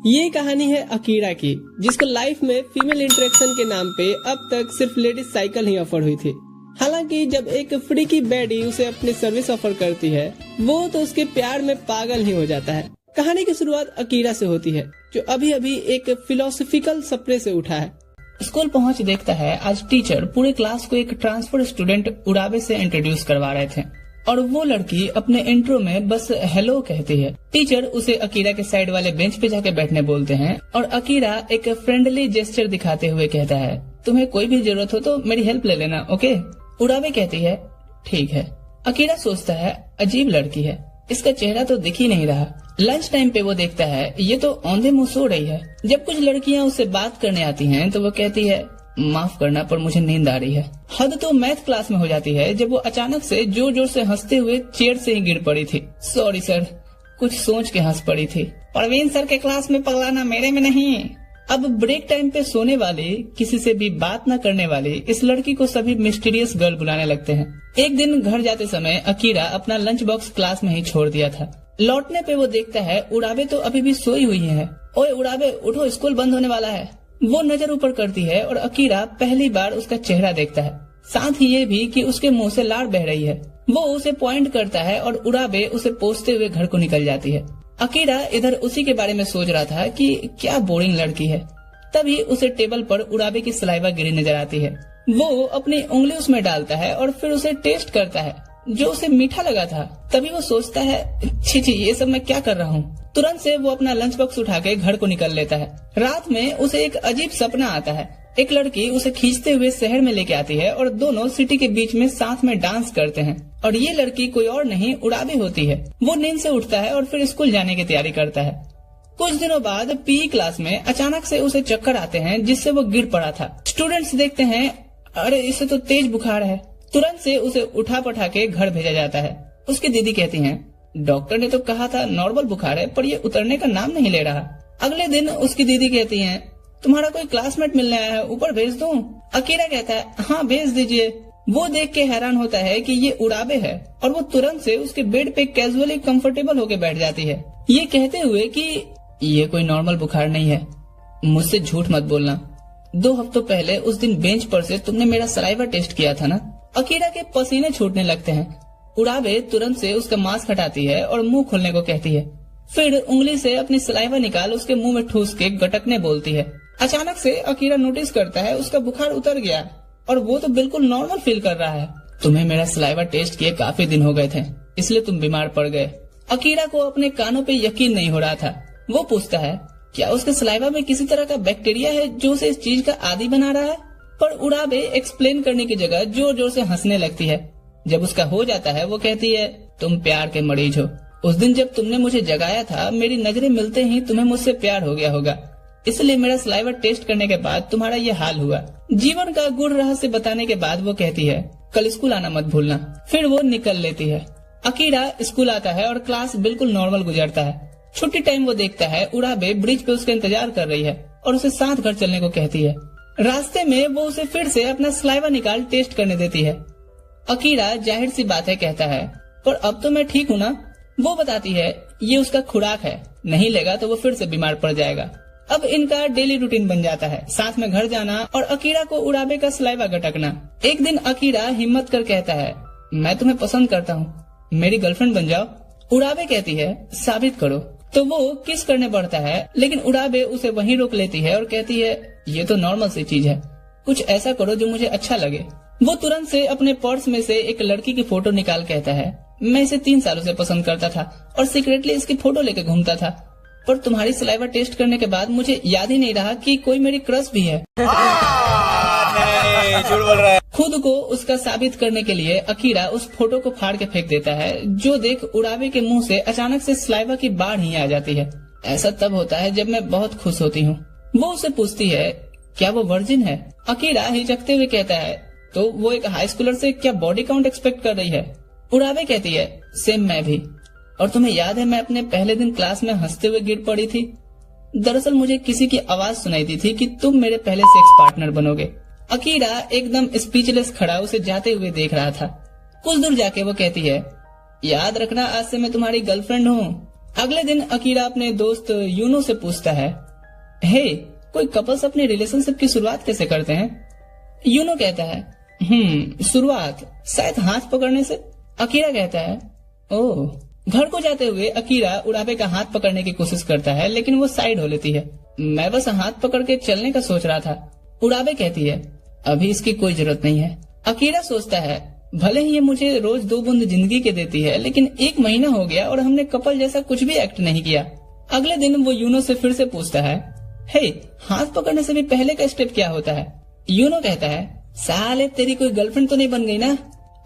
ये कहानी है अकीरा की, जिसको लाइफ में फीमेल इंटरेक्शन के नाम पे अब तक सिर्फ लेडीज साइकिल ही ऑफर हुई थी। हालांकि जब एक फ्रीकी बैडी उसे अपनी सर्विस ऑफर करती है, वो तो उसके प्यार में पागल ही हो जाता है। कहानी की शुरुआत अकीरा से होती है, जो अभी अभी एक फिलोसफिकल सपने से उठा है। स्कूल पहुंच देखता है आज टीचर पूरे क्लास को एक ट्रांसफर स्टूडेंट उड़ावे से इंट्रोड्यूस करवा रहे थे और वो लड़की अपने इंट्रो में बस हेलो कहती है। टीचर उसे अकीरा के साइड वाले बेंच पे जाके बैठने बोलते हैं और अकीरा एक फ्रेंडली जेस्चर दिखाते हुए कहता है, तुम्हें कोई भी जरूरत हो तो मेरी हेल्प ले लेना, ओके। उड़ावे कहती है, ठीक है। अकीरा सोचता है, अजीब लड़की है, इसका चेहरा तो दिख ही नहीं रहा। लंच टाइम पे वो देखता है ये तो औंधे मुंह सो रही है। जब कुछ लड़कियां उससे बात करने आती हैं तो वो कहती है, माफ करना पर मुझे नींद आ रही है। हद तो मैथ क्लास में हो जाती है जब वो अचानक से जोर जोर से हंसते हुए चेयर से ही गिर पड़ी थी। सॉरी सर, कुछ सोच के हंस पड़ी थी। परवीन सर के क्लास में पगलाना मेरे में नहीं। अब ब्रेक टाइम पे सोने वाली, किसी से भी बात न करने वाली इस लड़की को सभी मिस्टीरियस गर्ल बुलाने लगते हैं। एक दिन घर जाते समय अकीरा अपना लंच बॉक्स क्लास में ही छोड़ दिया था। लौटने पे वो देखता है उड़ावे तो अभी भी सोई हुई है। ओए उड़ावे, उठो, स्कूल बंद होने वाला है। वो नजर ऊपर करती है और अकीरा पहली बार उसका चेहरा देखता है, साथ ही ये भी कि उसके मुंह से लार बह रही है। वो उसे पॉइंट करता है और उड़ावे उसे पोंछते हुए घर को निकल जाती है। अकीरा इधर उसी के बारे में सोच रहा था कि क्या बोरिंग लड़की है। तभी उसे टेबल पर उड़ावे की सलाइवा गिरी नजर आती है। वो अपनी उंगली उसमें डालता है और फिर उसे टेस्ट करता है, जो उसे मीठा लगा था। तभी वो सोचता है, छी छी, ये सब मैं क्या कर रहा हूँ। तुरंत से वो अपना लंच बॉक्स उठा के घर को निकल लेता है। रात में उसे एक अजीब सपना आता है। एक लड़की उसे खींचते हुए शहर में लेके आती है और दोनों सिटी के बीच में साथ में डांस करते हैं और ये लड़की कोई और नहीं उड़ावे होती है। वो नींद से उठता है और फिर स्कूल जाने की तैयारी करता है। कुछ दिनों बाद पीई क्लास में अचानक से उसे चक्कर आते हैं, जिससे वो गिर पड़ा था। स्टूडेंट्स देखते हैं, अरे इसे तो तेज बुखार है। तुरंत से उसे उठा पठा के घर भेजा जाता है। उसकी दीदी कहती हैं, डॉक्टर ने तो कहा था नॉर्मल बुखार है, पर ये उतरने का नाम नहीं ले रहा। अगले दिन उसकी दीदी कहती हैं, तुम्हारा कोई क्लासमेट मिलने आया है, ऊपर भेज दूं? अकीरा कहता है, हाँ भेज दीजिए। वो देख के हैरान होता है कि ये उड़ावे है और वो तुरंत से उसके बेड पे कैजुअली कंफर्टेबल होके बैठ जाती है, ये कहते हुए कि ये कोई नॉर्मल बुखार नहीं है, मुझसे झूठ मत बोलना। 2 हफ्तों पहले उस दिन बेंच पर से तुमने मेरा सलाइवा टेस्ट किया था ना। अकीरा के पसीने छूटने लगते हैं। उड़ावे तुरंत से उसका मास्क हटाती है और मुंह खोलने को कहती है। फिर उंगली से अपनी सलाइवा निकाल उसके मुंह में ठूस के गटकने बोलती है। अचानक से अकीरा नोटिस करता है उसका बुखार उतर गया और वो तो बिल्कुल नॉर्मल फील कर रहा है। तुम्हें मेरा सलाइवा टेस्ट किए काफी दिन हो गए थे, इसलिए तुम बीमार पड़ गए। अकीरा को अपने कानों पे यकीन नहीं हो रहा था। वो पूछता है, क्या उसके सलाइवा में किसी तरह का बैक्टीरिया है जो उसे इस चीज का आदी बना रहा है? पर उड़ावे एक्सप्लेन करने की जगह जोर जोर से हंसने लगती है। जब उसका हो जाता है वो कहती है, तुम प्यार के मरीज हो। उस दिन जब तुमने मुझे जगाया था, मेरी नजरें मिलते ही तुम्हें मुझसे प्यार हो गया होगा, इसलिए मेरा सलाइवा टेस्ट करने के बाद तुम्हारा ये हाल हुआ। जीवन का गूढ़ रहस्य बताने के बाद वो कहती है, कल स्कूल आना मत भूलना। फिर वो निकल लेती है। अकीरा स्कूल आता है और क्लास बिल्कुल नॉर्मल गुजरता है। छुट्टी टाइम वो देखता है उड़ावे ब्रिज पे उसका इंतजार कर रही है और उसे साथ घर चलने को कहती है। रास्ते में वो उसे फिर से अपना सलाइवा निकाल टेस्ट करने देती है। अकीरा जाहिर सी बात है कहता है, पर अब तो मैं ठीक हूँ ना। वो बताती है ये उसका खुराक है, नहीं लेगा तो वो फिर से बीमार पड़ जाएगा। अब इनका डेली रूटीन बन जाता है, साथ में घर जाना और अकीरा को उड़ावे का सलाइवा गटकना। एक दिन अकीरा हिम्मत कर कहता है, मैं तुम्हें पसंद करता हूँ, मेरी गर्लफ्रेंड बन जाओ। उड़ावे कहती है, साबित करो। तो वो किस करने बढ़ता है, लेकिन उड़ावे उसे वहीं रोक लेती है और कहती है, ये तो नॉर्मल सी चीज है, कुछ ऐसा करो जो मुझे अच्छा लगे। वो तुरंत से अपने पर्स में से एक लड़की की फोटो निकाल कहता है, मैं इसे 3 सालों से पसंद करता था और सीक्रेटली इसकी फोटो लेकर घूमता था, पर तुम्हारी सलाइवा टेस्ट करने के बाद मुझे याद ही नहीं रहा कि कोई मेरी क्रश भी है। झूठ बोल रहा है। खुद को उसका साबित करने के लिए अकीरा उस फोटो को फाड़ के फेंक देता है, जो देख उड़ावे के मुंह से अचानक से सलाइवा की बाढ़ ही आ जाती है। ऐसा तब होता है जब मैं बहुत खुश होती हूँ। वो उसे पूछती है, क्या वो वर्जिन है? अकीरा हिचकते हुए कहता है, तो वो एक हाई स्कूलर से क्या बॉडी काउंट एक्सपेक्ट कर रही है? उड़ावे कहती है, सेम मैं भी। और तुम्हें याद है मैं अपने पहले दिन क्लास में हंसते हुए गिर पड़ी थी? दरअसल मुझे किसी की आवाज सुनाई दी थी कि तुम मेरे पहले सेक्स पार्टनर बनोगे। अकीरा एकदम स्पीचलेस खड़ा उसे जाते हुए देख रहा था। कुछ दूर जाके वो कहती है, याद रखना आज से मैं तुम्हारी गर्लफ्रेंड हूँ। अगले दिन अकीरा अपने दोस्त यूनो से पूछता है, हे, कोई कपल्स अपने रिलेशनशिप की शुरुआत कैसे करते हैं? यूनो कहता है, शुरुआत शायद हाथ पकड़ने से। अकीरा कहता है, ओह। घर को जाते हुए अकीरा उड़ाबे का हाथ पकड़ने की कोशिश करता है, लेकिन वो साइड हो लेती है। मैं बस हाथ पकड़ के चलने का सोच रहा था। उड़ाबे कहती है, अभी इसकी कोई जरूरत नहीं है। अकीरा सोचता है, भले ही ये मुझे रोज 2 बूंद जिंदगी के देती है, लेकिन 1 महीना हो गया और हमने कपल जैसा कुछ भी एक्ट नहीं किया। अगले दिन वो यूनो से फिर से पूछता है, हे, हाथ पकड़ने से भी पहले का स्टेप क्या होता है? यूनो कहता है, साले तेरी कोई गर्लफ्रेंड तो नहीं बन गई ना?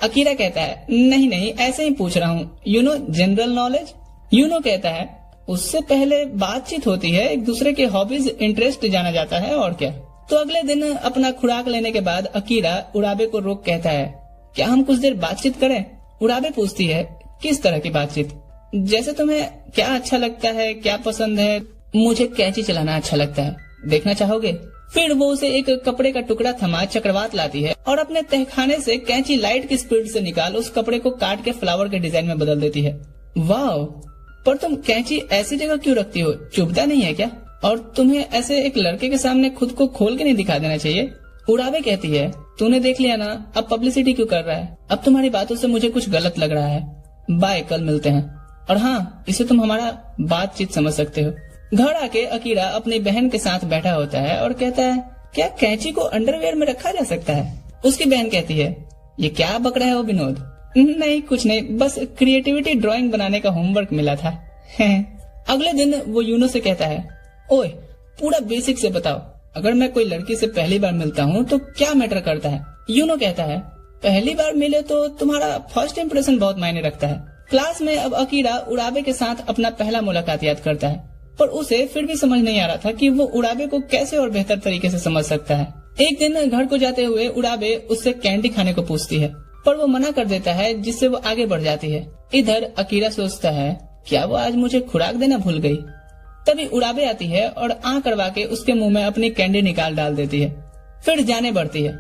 अकीरा कहता है, नहीं ऐसे ही पूछ रहा हूँ, जनरल नॉलेज। यूनो कहता है, उससे पहले बातचीत होती है, एक दूसरे के हॉबीज इंटरेस्ट जाना जाता है, और क्या। तो अगले दिन अपना खुराक लेने के बाद अकीरा उड़ाबे को रोक कहता है, क्या हम कुछ देर बातचीत करें? उड़ाबे पूछती है, किस तरह की बातचीत? जैसे तुम्हें क्या अच्छा लगता है, क्या पसंद है? मुझे कैंची चलाना अच्छा लगता है, देखना चाहोगे? फिर वो उसे एक कपड़े का टुकड़ा थमा चक्रवात लाती है और अपने तहखाने से कैंची लाइट की स्पीड से निकाल उस कपड़े को काट के फ्लावर के डिजाइन में बदल देती है। वाह, पर तुम कैंची ऐसी जगह क्यों रखती हो? चुभता नहीं है क्या? और तुम्हें ऐसे एक लड़के के सामने खुद को खोल के नहीं दिखा देना चाहिए? उड़ाबे कहती है, तूने देख लिया ना, अब पब्लिसिटी क्यों कर रहा है? अब तुम्हारी बातों से मुझे कुछ गलत लग रहा है। बाय, कल मिलते हैं। और हाँ, इसे तुम हमारा बातचीत समझ सकते हो। घर आके अकीरा अपनी बहन के साथ बैठा होता है और कहता है, क्या कैंची को अंडरवेयर में रखा जा सकता है? उसकी बहन कहती है, ये क्या बक रहा है वो विनोद? नहीं, कुछ नहीं, बस क्रिएटिविटी ड्राइंग बनाने का होमवर्क मिला था। अगले दिन वो यूनो से कहता है, ओए, पूरा बेसिक से बताओ, अगर मैं कोई लड़की से पहली बार मिलता हूँ तो क्या मैटर करता है? यूनो कहता है, पहली बार मिले तो तुम्हारा फर्स्ट इम्प्रेशन बहुत मायने रखता है। क्लास में अब अकीरा उड़ाबे के साथ अपना पहला मुलाकात याद करता है, पर उसे फिर भी समझ नहीं आ रहा था कि वो उड़ाबे को कैसे और बेहतर तरीके से समझ सकता है। एक दिन घर को जाते हुए उड़ाबे उससे कैंडी खाने को पूछती है, पर वो मना कर देता है, जिससे वो आगे बढ़ जाती है। इधर अकीरा सोचता है, क्या वो आज मुझे खुराक देना भूल गई? तभी उड़ाबे आती है और आँख करवा के उसके मुंह में अपनी कैंडी निकाल डाल देती है, फिर जाने बढ़ती है।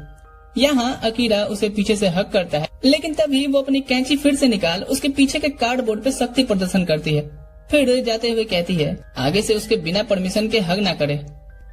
यहाँ अकीरा उसे पीछे से हक करता है, लेकिन तभी वो अपनी कैंची फिर से निकाल उसके पीछे के कार्डबोर्ड पे शक्ति प्रदर्शन करती है। फिर जाते हुए कहती है, आगे से उसके बिना परमिशन के हग ना करे।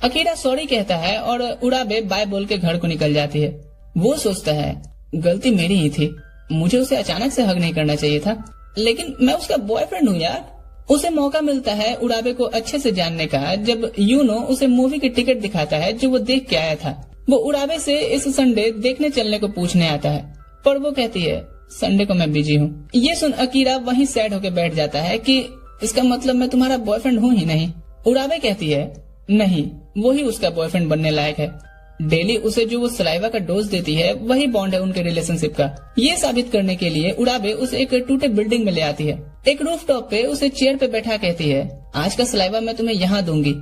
अकीरा सॉरी कहता है और उड़ाबे बाय बोल के घर को निकल जाती है। वो सोचता है, गलती मेरी ही थी, मुझे उसे अचानक से हग नहीं करना चाहिए था, लेकिन मैं उसका बॉयफ्रेंड हूँ यार। उसे मौका मिलता है उड़ाबे को अच्छे से जानने का, जब यूनो उसे मूवी की टिकट दिखाता है जो वो देख के आया था। वो उड़ाबे से इस संडे देखने चलने को पूछने आता है, पर वो कहती है, संडे को मैं बिजी हूँ। ये सुन अकीरा वहीं सैड होके बैठ जाता है कि इसका मतलब मैं तुम्हारा बॉयफ्रेंड हूँ ही नहीं। उड़ाबे कहती है, नहीं, वो ही उसका बॉयफ्रेंड बनने लायक है। डेली उसे जो वो सलाइवा का डोज देती है, वही बॉन्ड है उनके रिलेशनशिप का। ये साबित करने के लिए उड़ाबे उसे एक टूटे बिल्डिंग में ले आती है। एक रूफटॉप पे उसे चेयर पे बैठा कहती है, आज का सलाइवा मैं तुम्हें यहाँ दूंगी,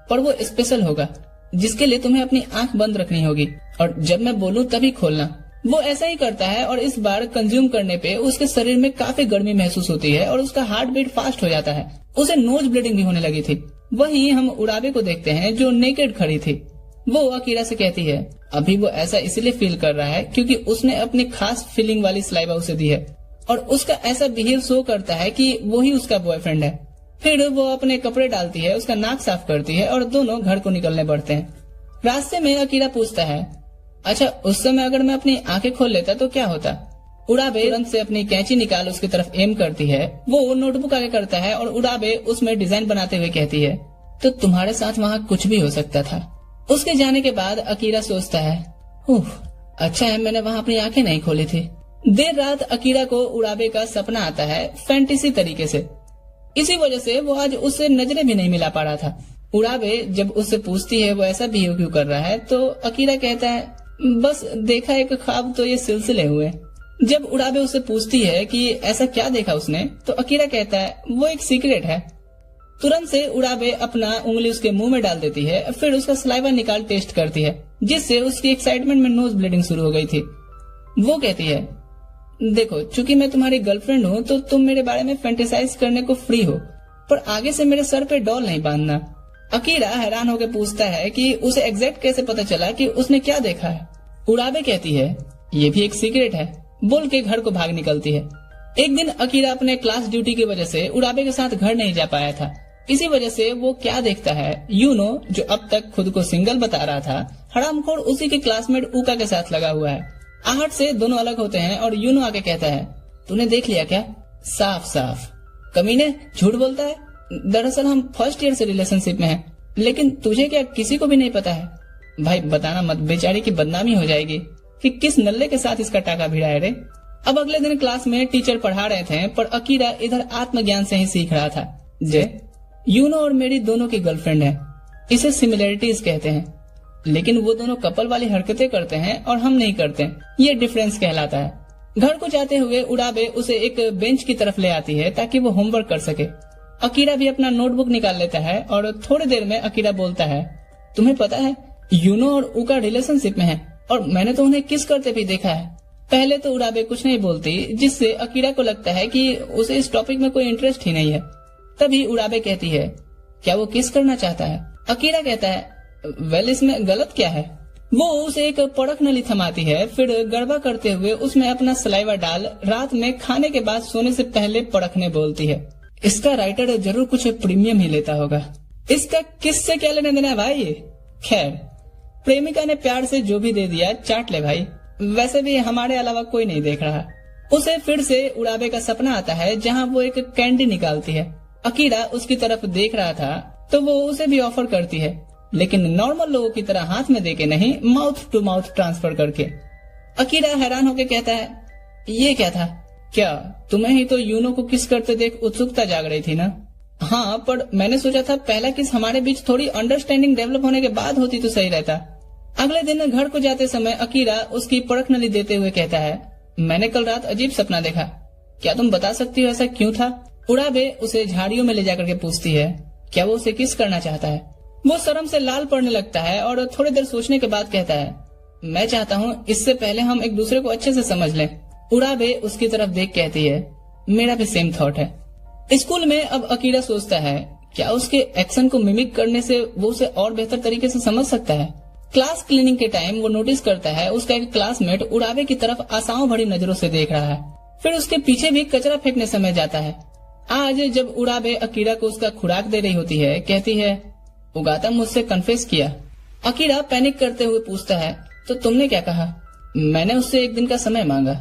पर वो स्पेशल होगा, जिसके लिए तुम्हें अपनी आंख बंद रखनी होगी और जब मैं बोलूँ तभी खोलना। वो ऐसा ही करता है और इस बार कंज्यूम करने पे उसके शरीर में काफी गर्मी महसूस होती है और उसका हार्ट बीट फास्ट हो जाता है। उसे नोज ब्लीडिंग भी होने लगी थी। वहीं हम उड़ाबे को देखते हैं जो नेकेड खड़ी थी। वो अकीरा से कहती है, अभी वो ऐसा इसलिए फील कर रहा है क्योंकि उसने अपनी खास फीलिंग वाली सलाइवा उसे दी है और उसका ऐसा बिहेव शो करता है कि वो ही उसका बॉयफ्रेंड है। फिर वो अपने कपड़े डालती है, उसका नाक साफ करती है और दोनों घर को निकलने बढ़ते हैं। रास्ते में अकीरा पूछता है, अच्छा उस समय अगर मैं अपनी आंखें खोल लेता तो क्या होता? उड़ाबे तुरंत से अपनी कैंची निकाल उसकी तरफ एम करती है। वो नोटबुक आगे करता है और उड़ाबे उसमें डिजाइन बनाते हुए कहती है, तो तुम्हारे साथ वहाँ कुछ भी हो सकता था। उसके जाने के बाद अकीरा सोचता है, अच्छा है मैंने वहाँ अपनी आंखें नहीं खोली थी। देर रात अकीरा को उड़ाबे का सपना आता है फैंटेसी तरीके से। इसी वजह से वो आज उससे नजरें भी नहीं मिला पा रहा था। उड़ाबे जब उससे पूछती है वो ऐसा बिहेव क्यों कर रहा है, तो अकीरा कहता है, बस देखा एक ख्वाब तो ये सिलसिले हुए। जब उड़ाबे उससे पूछती है कि ऐसा क्या देखा उसने, तो अकीरा कहता है, वो एक सीक्रेट है। तुरंत से उड़ाबे अपना उंगली उसके मुंह में डाल देती है, फिर उसका सलाइवा निकाल टेस्ट करती है, जिससे उसकी एक्साइटमेंट में नोज ब्लीडिंग शुरू हो गई थी। वो कहती है, देखो चूंकि मैं तुम्हारी गर्लफ्रेंड हूँ तो तुम मेरे बारे में फैंटेसाइज करने को फ्री हो, पर आगे से मेरे सर पे डॉल नहीं बांधना। अकीरा हैरान होकर पूछता है कि उसे एग्जैक्ट कैसे पता चला कि उसने क्या देखा है। उड़ाबे कहती है, ये भी एक सीक्रेट है, बोल के घर को भाग निकलती है। एक दिन अकीरा अपने क्लास ड्यूटी की वजह से उराबे के साथ घर नहीं जा पाया था। इसी वजह से वो क्या देखता है, यूनो जो अब तक खुद को सिंगल बता रहा था, हरामखोर उसी के क्लासमेट उका के साथ लगा हुआ है। आहट से दोनों अलग होते हैं और यूनो आके कहता है, तूने देख लिया क्या? साफ साफ कमीने झूठ बोलता है। दरअसल हम फर्स्ट ईयर से रिलेशनशिप में हैं, लेकिन तुझे क्या किसी को भी नहीं पता है? भाई बताना मत, बेचारी की बदनामी हो जाएगी कि किस नल्ले के साथ इसका टाका भिड़ा है रे। अब अगले दिन क्लास में टीचर पढ़ा रहे थे, पर अकीरा इधर आत्मज्ञान से ही सीख रहा था। जे यूनो और मेरी दोनों की गर्लफ्रेंड है, इसे सिमिलरिटीज कहते हैं, लेकिन वो दोनों कपल वाली हरकतें करते हैं और हम नहीं करते, ये डिफरेंस कहलाता है। घर को जाते हुए उड़ाबे उसे एक बेंच की तरफ ले आती है ताकि वो होमवर्क कर सके। अकीरा भी अपना नोटबुक निकाल लेता है और थोड़ी देर में अकीरा बोलता है, तुम्हें पता है यूनो और उका रिलेशनशिप में है और मैंने तो उन्हें किस करते भी देखा है। पहले तो उड़ाबे कुछ नहीं बोलती, जिससे अकीरा को लगता है कि उसे इस टॉपिक में कोई इंटरेस्ट ही नहीं है। तभी उड़ाबे कहती है, क्या वो किस करना चाहता है? अकीरा कहता है, वेल इसमें गलत क्या है? वो उसे एक पड़क नली थमाती है, फिर गड़बा करते हुए उसमें अपना सलाइवा डाल रात में खाने के बाद सोने से पहले पड़कने बोलती है। इसका राइटर जरूर कुछ प्रीमियम ही लेता होगा। इसका किससे क्या लेना देना है भाई? खैर, प्रेमिका ने प्यार से जो भी दे दिया चाट ले भाई, वैसे भी हमारे अलावा कोई नहीं देख रहा। उसे फिर से उड़ाबे का सपना आता है जहाँ वो एक कैंडी निकालती है। अकीरा उसकी तरफ देख रहा था तो वो उसे भी ऑफर करती है, लेकिन नॉर्मल लोगों की तरह हाथ में देके नहीं, माउथ टू माउथ ट्रांसफर करके। अकीरा हैरान होकर कहता है, ये क्या था? क्या तुम्हें ही तो यूनो को किस करते देख उत्सुकता जाग रही थी ना? हाँ, पर मैंने सोचा था पहला किस हमारे बीच थोड़ी अंडरस्टैंडिंग डेवलप होने के बाद होती तो सही रहता। अगले दिन घर को जाते समय अकीरा उसकी पड़क नली देते हुए कहता है, मैंने कल रात अजीब सपना देखा, क्या तुम बता सकती हो ऐसा क्यों था? उड़ाबे उसे झाड़ियों में ले जाकर के पूछती है, क्या वो उसे किस करना चाहता है? वो शर्म से लाल पड़ने लगता है और थोड़ी देर सोचने के बाद कहता है, मैं चाहता हूँ इससे पहले हम एक दूसरे को अच्छे से समझ लें। उड़ाबे उसकी तरफ देख कहती है, मेरा भी सेम थॉट है। स्कूल में अब अकीरा सोचता है, क्या उसके एक्शन को मिमिक करने से वो उसे और बेहतर तरीके से समझ सकता है? क्लास क्लीनिंग के टाइम वो नोटिस करता है उसका एक क्लासमेट उड़ाबे की तरफ आशाओं भरी नजरों से देख रहा है। फिर उसके पीछे भी कचरा फेंकने समय जाता है। आज जब उड़ाबे अकीरा को उसका खुराक दे रही होती है, कहती है, उगाता मुझसे कन्फेस किया। अकीरा पैनिक करते हुए पूछता है, तो तुमने क्या कहा? मैंने उससे एक दिन का समय मांगा।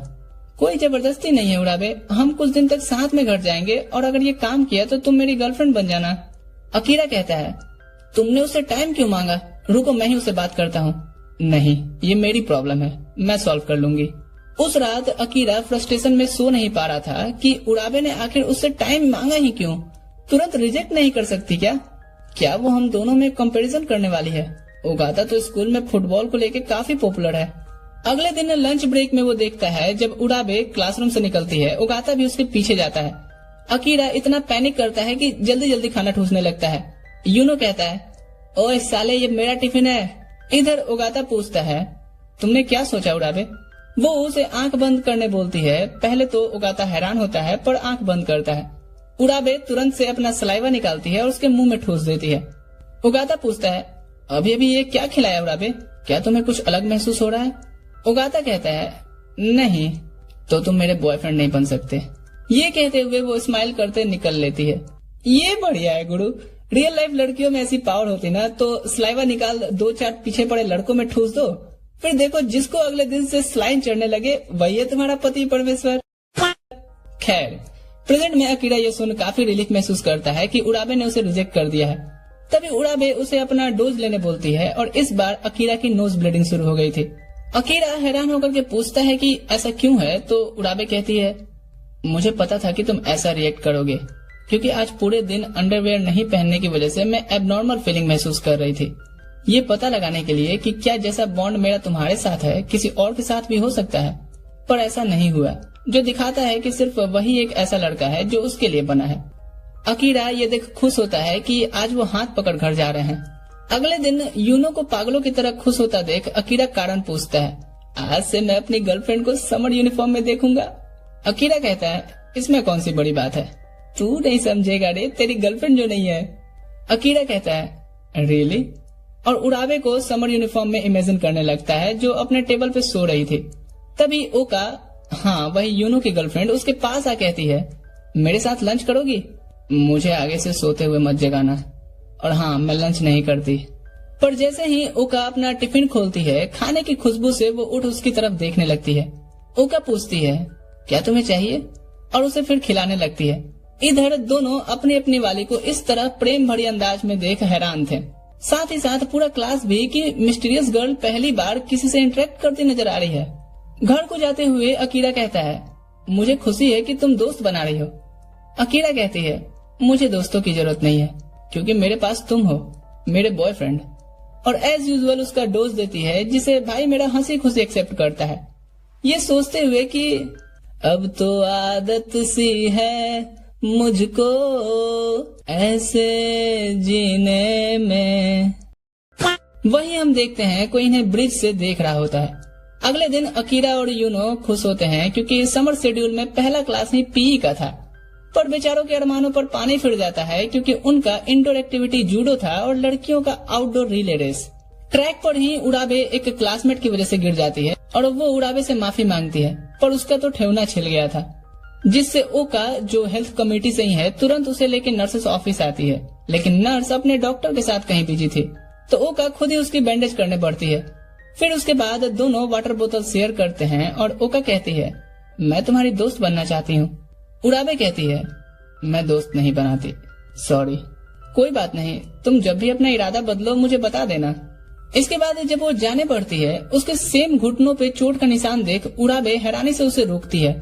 कोई जबरदस्ती नहीं है उड़ाबे, हम कुछ दिन तक साथ में घर जाएंगे और अगर ये काम किया तो तुम मेरी गर्लफ्रेंड बन जाना। अकीरा कहता है, तुमने उससे टाइम क्यों मांगा? रुको, मैं ही उससे बात करता हूँ। नहीं, ये मेरी प्रॉब्लम है, मैं सॉल्व कर लूंगी। उस रात अकीरा फ्रस्ट्रेशन में सो नहीं पा रहा था कि उड़ाबे ने आखिर उससे टाइम मांगा ही क्यों? तुरंत रिजेक्ट नहीं कर सकती क्या? क्या वो हम दोनों में कंपैरिजन करने वाली है? उगाता तो स्कूल में फुटबॉल को लेके काफी पॉपुलर है। अगले दिन लंच ब्रेक में वो देखता है जब उड़ाबे क्लासरूम से निकलती है, उगाता भी उसके पीछे जाता है। अकीरा इतना पैनिक करता है कि जल्दी जल्दी खाना ठूसने लगता है। यूनो कहता है, ओए साले, ये मेरा टिफिन है। इधर उगाता पूछता है, तुमने क्या सोचा उड़ाबे? वो उसे आंख बंद करने बोलती है। पहले तो उगाता हैरान होता है, पर आंख बंद करता है। उड़ाबे तुरंत से अपना सलाइवा निकालती है और उसके मुंह में ठूस देती है। उगाता पूछता है, अभी अभी ये क्या खिलाया उड़ाबे? क्या तुम्हें कुछ अलग महसूस हो रहा है? उगाता कहता है, नहीं, तो तुम मेरे बॉयफ्रेंड नहीं बन सकते। ये कहते हुए वो स्माइल करते निकल लेती है। ये बढ़िया है गुरु, रियल लाइफ लड़कियों में ऐसी पावर होती ना तो सलाइवा निकाल 2-4 पीछे पड़े लड़कों में ठूस दो, फिर देखो जिसको अगले दिन से स्लाइन चढ़ने लगे वही है तुम्हारा पति परमेश्वर। खैर, प्रेजेंट में अकीरा ये सुन काफी रिलीफ महसूस करता है कि उड़ाबे ने उसे रिजेक्ट कर दिया है। तभी उड़ाबे उसे अपना डोज लेने बोलती है और इस बार अकीरा की नोज ब्लीडिंग शुरू हो गई थी। अकीरा हैरान होकर के पूछता है कि ऐसा क्यों है, तो उड़ाबे कहती है, मुझे पता था कि तुम ऐसा रिएक्ट करोगे, क्योंकि आज पूरे दिन अंडरवेयर नहीं पहनने की वजह से मैं एबनॉर्मल फीलिंग महसूस कर रही थी। ये पता लगाने के लिए कि क्या जैसा बॉन्ड मेरा तुम्हारे साथ है किसी और के साथ भी हो सकता है, पर ऐसा नहीं हुआ, जो दिखाता है कि सिर्फ वही एक ऐसा लड़का है जो उसके लिए बना है। अकीरा ये देख खुश होता है कि आज वो हाथ पकड़ घर जा रहे हैं। अगले दिन यूनो को पागलों की तरह खुश होता देख अकीरा कारण पूछता है, आज से मैं अपनी गर्लफ्रेंड को समर यूनिफॉर्म में देखूंगा। अकीरा कहता है, इसमें कौन सी बड़ी बात है, तू नहीं समझेगा रे, तेरी गर्लफ्रेंड जो नहीं है। अकीरा कहता है, रियली? और उड़ाबे को समर यूनिफॉर्म में इमेजिन करने लगता है जो अपने टेबल पे सो रही थी। तभी ओका हाँ, वही यूनो की गर्लफ्रेंड उसके पास आ कहती है, मेरे साथ लंच करोगी? मुझे आगे से सोते हुए मत जगाना। और हाँ, मैं लंच नहीं करती। पर जैसे ही ओका अपना टिफिन खोलती है, खाने की खुशबू से वो उठ उसकी तरफ देखने लगती है। ओका पूछती है, क्या तुम्हें चाहिए? और उसे फिर खिलाने लगती है। इधर दोनों अपनी अपनी वाली को इस तरह प्रेम भरी अंदाज में देख हैरान थे। साथ ही साथ पूरा क्लास भी कि मिस्टीरियस गर्ल पहली बार किसी से इंटरेक्ट करती नजर आ रही है। घर को जाते हुए अकीरा कहता है, मुझे खुशी है कि तुम दोस्त बना रही हो। अकीरा कहती है, मुझे दोस्तों की जरूरत नहीं है, क्योंकि मेरे पास तुम हो, मेरे बॉयफ्रेंड। और एज यूजुअल उसका डोज देती है, जिसे भाई मेरा हंसी खुशी एक्सेप्ट करता है, ये सोचते हुए कि अब तो आदत सी है मुझको ऐसे जीने में। वही हम देखते हैं कोई इन्हें ब्रिज से देख रहा होता है। अगले दिन अकीरा और यूनो खुश होते हैं क्योंकि समर शेड्यूल में पहला क्लास ही पीई का था। पर बेचारों के अरमानों पर पानी फिर जाता है क्योंकि उनका इंडोर एक्टिविटी जूडो था और लड़कियों का आउटडोर रिले रेस। ट्रैक पर ही उड़ाबे एक क्लासमेट की वजह से गिर जाती है और वो उड़ाबे से माफी मांगती है, पर उसका तो ठेवना छिल गया था, जिससे ओका जो हेल्थ कमेटी से ही है तुरंत उसे लेके नर्सेस ऑफिस आती है। लेकिन नर्स अपने डॉक्टर के साथ कहीं बिजी थी, तो ओका खुद ही उसकी बैंडेज करने पड़ती है। फिर उसके बाद दोनों वाटर बोतल शेयर करते हैं और ओका कहती है, मैं तुम्हारी दोस्त बनना चाहती हूँ। उड़ाबे कहती है, मैं दोस्त नहीं बनाती, सॉरी। कोई बात नहीं, तुम जब भी अपना इरादा बदलो मुझे बता देना। इसके बाद जब वो जाने पड़ती है, उसके सेम घुटनों पे चोट का निशान देख उड़ाबे हैरानी से उसे रोकती है।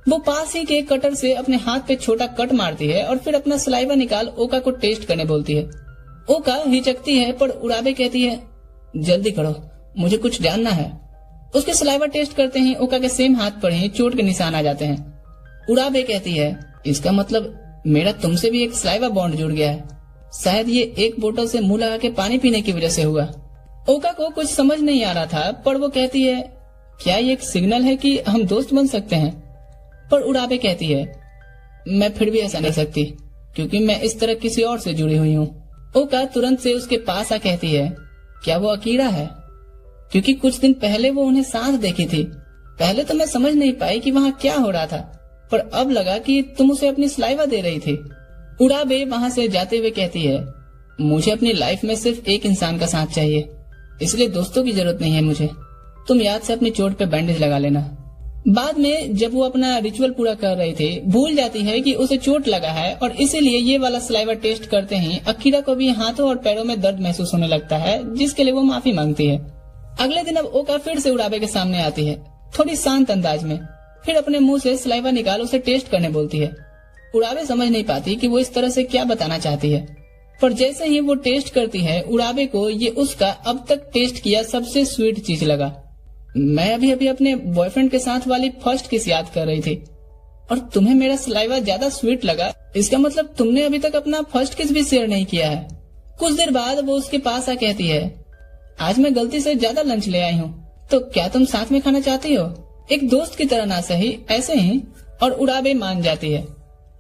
वो पास ही के कटर से अपने हाथ पे छोटा कट मारती है और फिर अपना सलाइवा निकाल ओका को टेस्ट करने बोलती है। ओका हिचकती है, पर उड़ाबे कहती है, जल्दी करो, मुझे कुछ जानना है। उसके सलाइवा टेस्ट करते ही ओका के सेम हाथ पर ही चोट के निशान आ जाते हैं। उड़ाबे कहती है, इसका मतलब मेरा तुमसे भी एक सलाइवा बॉन्ड जुड़ गया है, शायद ये एक बोतल से मुंह लगा के पानी पीने की वजह से हुआ। ओका को कुछ समझ नहीं आ रहा था, पर वो कहती है, क्या ये एक सिग्नल है कि हम दोस्त बन सकते हैं? पर उड़ाबे कहती है, मैं फिर भी ऐसा नहीं सकती, क्योंकि मैं इस तरह किसी और से जुड़ी हुई हूँ। ओका तुरंत से उसके पास आ कहती है, क्या वो अकीरा है? क्योंकि कुछ दिन पहले वो उन्हें साथ देखी थी। पहले तो मैं समझ नहीं पाई कि वहाँ क्या हो रहा था, पर अब लगा कि तुम उसे अपनी सलाइवा दे रही थी। उड़ाबे वहाँ से जाते हुए कहती है, मुझे अपनी लाइफ में सिर्फ एक इंसान का साथ चाहिए, इसलिए दोस्तों की जरूरत नहीं है मुझे। तुम याद से अपनी चोट पे बैंडेज लगा लेना। बाद में जब वो अपना रिचुअल पूरा कर रही थी, भूल जाती है कि उसे चोट लगा है और इसीलिए ये वाला सलाइवा टेस्ट करते ही अकीरा को भी हाथों और पैरों में दर्द महसूस होने लगता है, जिसके लिए वो माफी मांगती है। अगले दिन अब ओका फिर से उड़ाबे के सामने आती है, थोड़ी शांत अंदाज में। फिर अपने मुंह से सलाइवा निकाल उसे टेस्ट करने बोलती है। उड़ाबे समझ नहीं पाती कि वो इस तरह से क्या बताना चाहती है, पर जैसे ही वो टेस्ट करती है, उड़ाबे को ये उसका अब तक टेस्ट किया सबसे स्वीट चीज लगा। मैं अभी अभी अपने बॉयफ्रेंड के साथ वाली फर्स्ट किस याद कर रही थी, और तुम्हें मेरा सलाइवा ज्यादा स्वीट लगा, इसका मतलब तुमने अभी तक अपना फर्स्ट किस भी शेयर नहीं किया है। कुछ देर बाद वो उसके पास आ कहती है, आज मैं गलती से ज्यादा लंच ले आई हूँ, तो क्या तुम साथ में खाना चाहती हो? एक दोस्त की तरह ना सही, ऐसे ही। और उड़ाबे मान जाती है।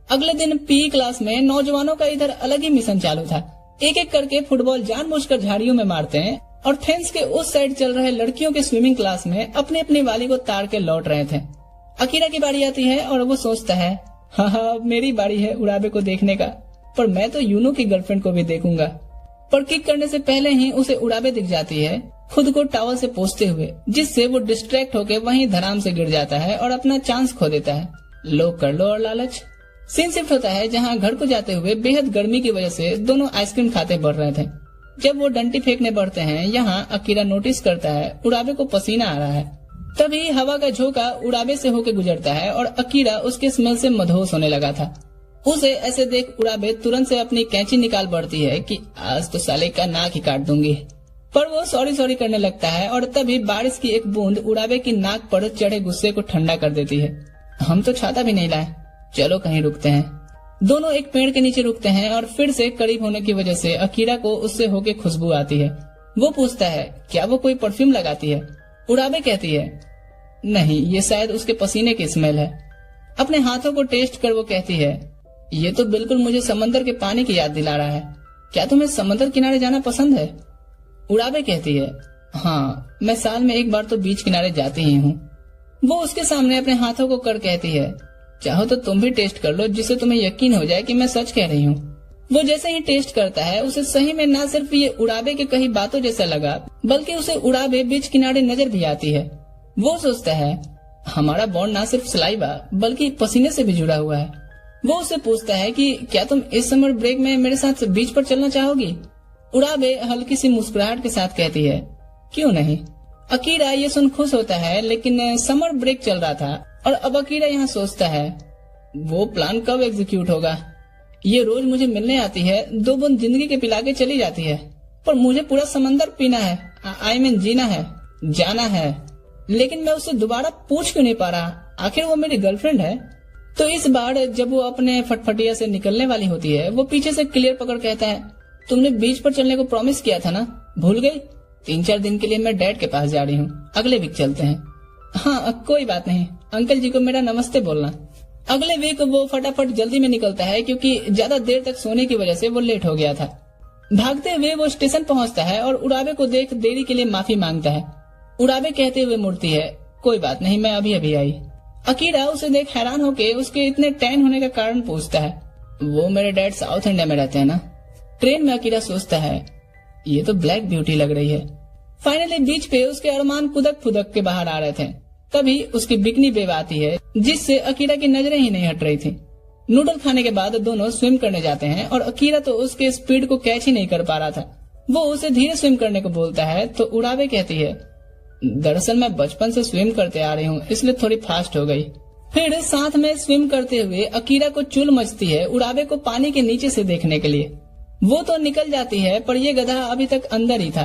अगले दिन पीई क्लास में नौजवानों का इधर अलग ही मिशन चालू था। एक एक करके फुटबॉल जानबूझकर झाड़ियों में मारते हैं और फेंस के उस साइड चल रहे लड़कियों के स्विमिंग क्लास में अपनी अपनी वाली को ताड़ के लौट रहे थे। अकीरा की बारी आती है और वो सोचता है, हाँ मेरी बारी है उड़ाबे को देखने का, पर मैं तो यूनो की गर्लफ्रेंड को भी देखूंगा। पर किक करने से पहले ही उसे उड़ाबे दिख जाती है, खुद को टॉवल से पोंछते हुए, जिससे वो डिस्ट्रैक्ट होकर वहीं धड़ाम से गिर जाता है और अपना चांस खो देता है। लो कर लो और लालच। सीन शिफ्ट होता है जहाँ घर को जाते हुए बेहद गर्मी की वजह से दोनों आइसक्रीम खाते बढ़ रहे थे। जब वो डंडी फेंकने बढ़ते हैं, यहाँ अकीरा नोटिस करता है उड़ाबे को पसीना आ रहा है। तभी हवा का झोंका उड़ाबे से होकर गुजरता है और अकीरा उसके स्मेल से मदहोश होने लगा था। उसे ऐसे देख उड़ाबे तुरंत से अपनी कैंची निकाल पड़ती है कि आज तो साले का नाक ही काट दूंगी। पर वो सॉरी करने लगता है और तभी बारिश की एक बूंद उड़ाबे की नाक पर चढ़े गुस्से को ठंडा कर देती है। हम तो छाता भी नहीं लाए, चलो कहीं रुकते हैं। दोनों एक पेड़ के नीचे रुकते हैं और फिर से करीब होने की वजह से अकीरा को उससे होके खुशबू आती है। वो पूछता है, क्या वो कोई परफ्यूम लगाती है? उड़ाबे कहती है, नहीं, ये शायद उसके पसीने की स्मेल है। अपने हाथों को टेस्ट कर वो कहती है, ये तो बिल्कुल मुझे समंदर के पानी की याद दिला रहा है। क्या तुम्हें समंदर किनारे जाना पसंद है? उड़ाबे कहती है, हाँ, मैं साल में एक बार तो बीच किनारे जाती ही हूँ। वो उसके सामने अपने हाथों को कर कहती है, चाहो तो तुम भी टेस्ट कर लो, जिससे तुम्हें यकीन हो जाए कि मैं सच कह रही हूँ। वो जैसे ही टेस्ट करता है उसे सही में न सिर्फ ये उड़ाबे के कही बातों जैसा लगा, बल्कि उसे उड़ाबे बीच किनारे नजर भी आती है। वो सोचता है हमारा बॉन्ड न सिर्फ सलाइवा बल्कि पसीने से भी जुड़ा हुआ है। वो उससे पूछता है कि क्या तुम इस समर ब्रेक में मेरे साथ बीच पर चलना चाहोगी? उड़ाबे हल्की सी मुस्कुराहट के साथ कहती है, क्यों नहीं। अकीरा ये सुन खुश होता है, लेकिन समर ब्रेक चल रहा था और अब अकीरा यहाँ सोचता है वो प्लान कब एग्जीक्यूट होगा। ये रोज मुझे मिलने आती है, 2 बूंद जिंदगी के पिला के चली जाती है, पर मुझे पूरा समंदर पीना है, आई मीन जीना है, जाना है। लेकिन मैं उससे दोबारा पूछ क्यों नहीं पा रहा, आखिर वो मेरी गर्लफ्रेंड है। तो इस बार जब वो अपने फटफटिया से निकलने वाली होती है, वो पीछे से क्लियर पकड़ कहता है, तुमने बीच पर चलने को प्रॉमिस किया था ना, भूल गई? 3-4 दिन के लिए मैं डैड के पास जा रही हूँ, अगले वीक चलते हैं। हाँ कोई बात नहीं, अंकल जी को मेरा नमस्ते बोलना। अगले वीक वो फटाफट जल्दी में निकलता है, क्योंकि ज्यादा देर तक सोने की वजह से वो लेट हो गया था। भागते हुए वो स्टेशन पहुंचता है और उड़ाबे को देख देरी के लिए माफी मांगता है। उड़ाबे कहते हुए मुड़ती है, कोई बात नहीं, मैं अभी अभी आई। अकीरा उसे देख हैरान होके उसके इतने टैन होने का कारण पूछता है। वो मेरे डैड साउथ इंडिया में रहते हैं ना। ट्रेन में अकीरा सोचता है ये तो ब्लैक ब्यूटी लग रही है। फाइनली बीच पे उसके अरमान कुदक फुदक के बाहर आ रहे थे, तभी उसकी बिकनी बेब आती है, जिससे अकीरा की नजरें ही नहीं हट रही थी। नूडल खाने के बाद दोनों स्विम करने जाते हैं और अकीरा तो उसके स्पीड को कैच ही नहीं कर पा रहा था। वो उसे धीरे स्विम करने को बोलता है तो उड़ावे कहती है, दरअसल मैं बचपन से स्विम करते आ रही हूँ, इसलिए थोड़ी फास्ट हो गई। फिर साथ में स्विम करते हुए अकीरा को चुल मचती है उड़ावे को पानी के नीचे से देखने के लिए। वो तो निकल जाती है, पर ये गधा अभी तक अंदर ही था।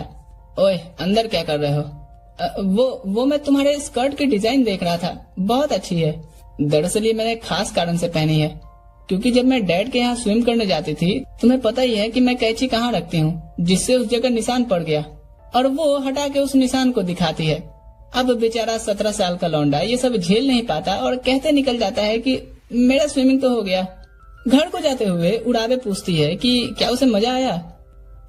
ओए अंदर क्या कर रहे हो? वो मैं तुम्हारे स्कर्ट की डिजाइन देख रहा था, बहुत अच्छी है। दरअसल ये मैंने खास कारण से पहनी है, क्योंकि जब मैं डैड के यहाँ स्विम करने जाती थी, तुम्हें पता ही है कि मैं कैंची कहाँ रखती हूँ, जिससे उस जगह निशान पड़ गया। और वो हटा के उस निशान को दिखाती है। अब बेचारा 17 साल का लौंडा ये सब झेल नहीं पाता और कहते निकल जाता है कि मेरा स्विमिंग तो हो गया। घर को जाते हुए उड़ावे पूछती है कि क्या उसे मजा आया।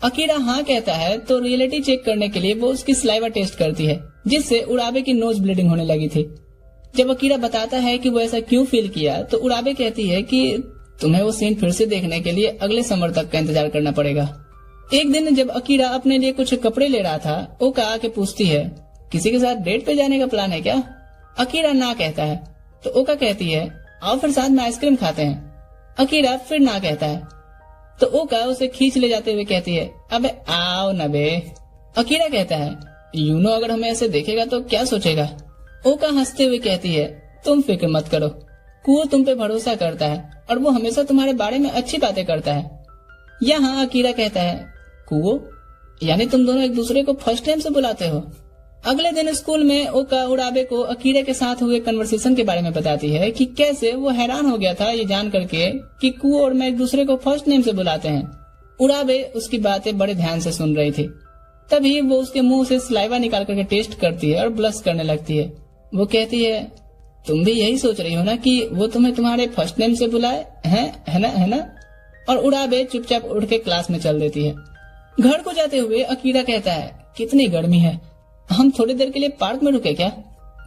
अकीरा हाँ कहता है तो रियलिटी चेक करने के लिए वो उसकी सलाइवा टेस्ट करती है, जिससे उड़ावे की नोज ब्लीडिंग होने लगी थी। जब अकीरा बताता है कि वो ऐसा क्यों फील किया, तो उड़ावे कहती है कि तुम्हें वो सीन फिर से देखने के लिए अगले समर तक का इंतजार करना पड़ेगा। एक दिन जब अकीरा अपने लिए कुछ कपड़े ले रहा था, ओका आके पूछती है, किसी के साथ डेट पे जाने का प्लान है क्या? अकीरा ना कहता है तो ओका कहती है, आओ फिर साथ में आइसक्रीम खाते हैं। अकीरा फिर ना कहता है तो ओका उसे खींच ले जाते हुए कहती है, अबे आओ न बे। अकीरा कहता है, यूनो अगर हमें ऐसे देखेगा तो क्या सोचेगा? ओका हंसते हुए कहती है, तुम फिक्र मत करो, कुओ तुम पे भरोसा करता है और वो हमेशा तुम्हारे बारे में अच्छी बातें करता है। यहाँ अकीरा कहता है, कुओ यानी तुम दोनों एक दूसरे को फर्स्ट टाइम से बुलाते हो? अगले दिन स्कूल में ओका उड़ाबे को अकीरा के साथ हुए कन्वर्सेशन के बारे में बताती है कि कैसे वो हैरान हो गया था ये जान करके कि कुओ और मैं एक दूसरे को फर्स्ट नेम से बुलाते हैं। उड़ाबे उसकी बातें बड़े ध्यान से सुन रही थी। तभी वो उसके मुंह से सलाइवा निकाल करके टेस्ट करती है और ब्लश करने लगती है। वो कहती है, तुम भी यही सोच रही हो ना कि वो तुम्हें तुम्हारे फर्स्ट नेम से बुलाए है ना? और उड़ाबे चुपचाप उठ के क्लास में चल देती है। घर को जाते हुए अकीरा कहता है, कितनी गर्मी है, हम थोड़ी देर के लिए पार्क में रुके क्या?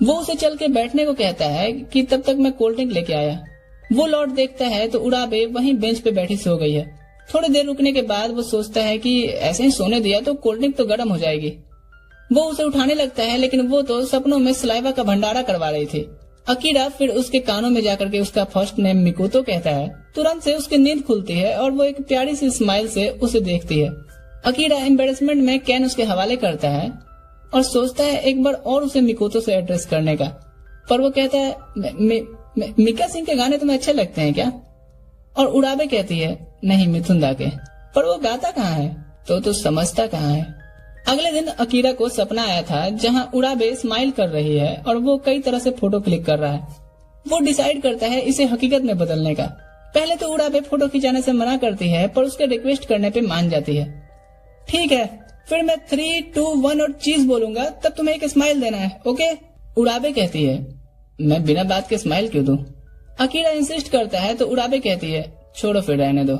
वो उसे चल के बैठने को कहता है कि तब तक मैं कोल्ड ड्रिंक लेके आया। वो लौट देखता है तो उड़ाबे वहीं बेंच पे बैठी सो गई है। थोड़ी देर रुकने के बाद वो सोचता है कि ऐसे ही सोने दिया तो कोल्ड ड्रिंक तो गर्म हो जाएगी। वो उसे उठाने लगता है, लेकिन वो तो सपनों में सलाइवा का भंडारा करवा रही थी। अकीरा फिर उसके कानों में जाकर के उसका फर्स्ट नेम मिकोतो कहता है। तुरंत से उसकी नींद खुलती है और वो एक प्यारी सी स्माइल से उसे देखती है। अकीरा एम्बेरसमेंट में कैन उसके हवाले करता है और सोचता है एक बार और उसे मिकोतो से एड्रेस करने का, पर वो कहता है, मिका सिंह के गाने तुम्हें अच्छे लगते हैं क्या? और उड़ाबे कहती है, नहीं मिथुन दा के। पर वो गाता कहाँ है? तो समझता कहाँ है? अगले दिन अकीरा को सपना आया था जहाँ उड़ाबे स्माइल कर रही है और वो कई तरह से फोटो क्लिक कर रहा है। वो डिसाइड करता है इसे हकीकत में बदलने का। पहले तो उड़ाबे फोटो खिंचाने से मना करती है, पर उसके रिक्वेस्ट करने पे मान जाती है। ठीक है, फिर मैं 3, 2, 1 और चीज बोलूंगा, तब तुम्हें एक स्माइल देना है, ओके? उड़ाबे कहती है, मैं बिना बात के स्माइल क्यों दूं? अकीरा इंसिस्ट करता है तो उड़ाबे कहती है, छोड़ो फिर रहने दो।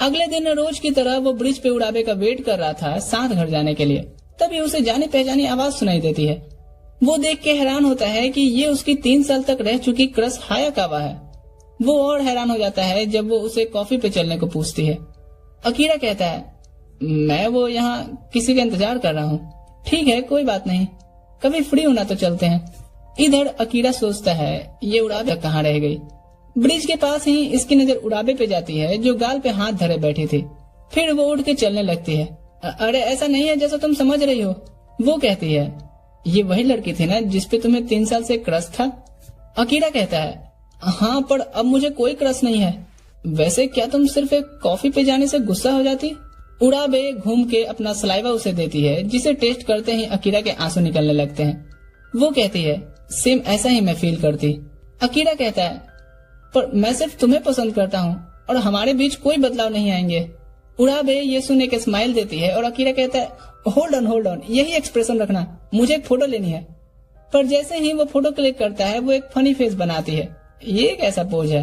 अगले दिन रोज की तरह वो ब्रिज पे उड़ाबे का वेट कर रहा था साथ घर जाने के लिए। तभी उसे जानी पहचानी आवाज सुनाई देती है। वो देख के हैरान होता है कि ये उसकी 3 साल तक रह चुकी क्रश हायाकावा है। वो और हैरान हो जाता है जब वो उसे कॉफी पे चलने को पूछती है। अकीरा कहता है, मैं वो यहाँ किसी का इंतजार कर रहा हूँ। ठीक है, कोई बात नहीं, कभी फ्री होना तो चलते हैं। इधर अकीरा सोचता है ये उड़ाबे कहाँ रह गई। ब्रिज के पास ही इसकी नजर उड़ाबे पे जाती है जो गाल पे हाथ धरे बैठी थी। फिर वो उठ के चलने लगती है। अरे ऐसा नहीं है जैसा तुम समझ रही हो, वो कहती है। ये वही लड़की थी ना जिसपे तुम्हें 3 साल से क्रश था? अकीरा कहता है, हाँ, पर अब मुझे कोई क्रश नहीं है। वैसे क्या तुम सिर्फ एक कॉफी पे जाने से गुस्सा हो जाती? उड़ाबे घूम के अपना सलाइवा उसे देती है, जिसे टेस्ट करते ही अकीरा के आंसू निकलने लगते हैं। वो कहती है, सेम ऐसा ही मैं फील करती। अकीरा कहता है, पर मैं सिर्फ तुम्हें पसंद करता हूँ और हमारे बीच कोई बदलाव नहीं आएंगे। उड़ाबे ये सुन के स्माइल देती है और अकीरा कहता है, होल्ड ऑन, यही एक्सप्रेशन रखना, मुझे एक फोटो लेनी है। पर जैसे ही वो फोटो क्लिक करता है वो एक फनी फेस बनाती है। ये कैसा पोज है?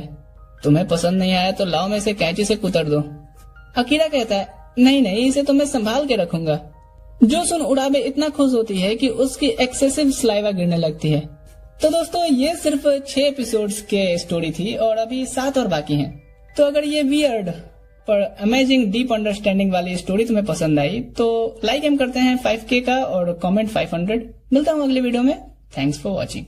तुम्हें पसंद नहीं आया तो लाओ मैं इसे कैंची से कुतर दो। अकीरा कहता है, नहीं, इसे तो मैं संभाल के रखूंगा। जो सुन उड़ाबे इतना खुश होती है कि उसकी एक्सेसिव स्लाइवा गिरने लगती है। तो दोस्तों ये सिर्फ 6 एपिसोड्स के स्टोरी थी और अभी 7 और बाकी हैं। तो अगर ये वियर्ड पर अमेजिंग डीप अंडरस्टैंडिंग वाली स्टोरी तुम्हें पसंद आई तो लाइक हम करते हैं 5K का और कमेंट 500। मिलता हूँ अगले वीडियो में। Thanks for watching.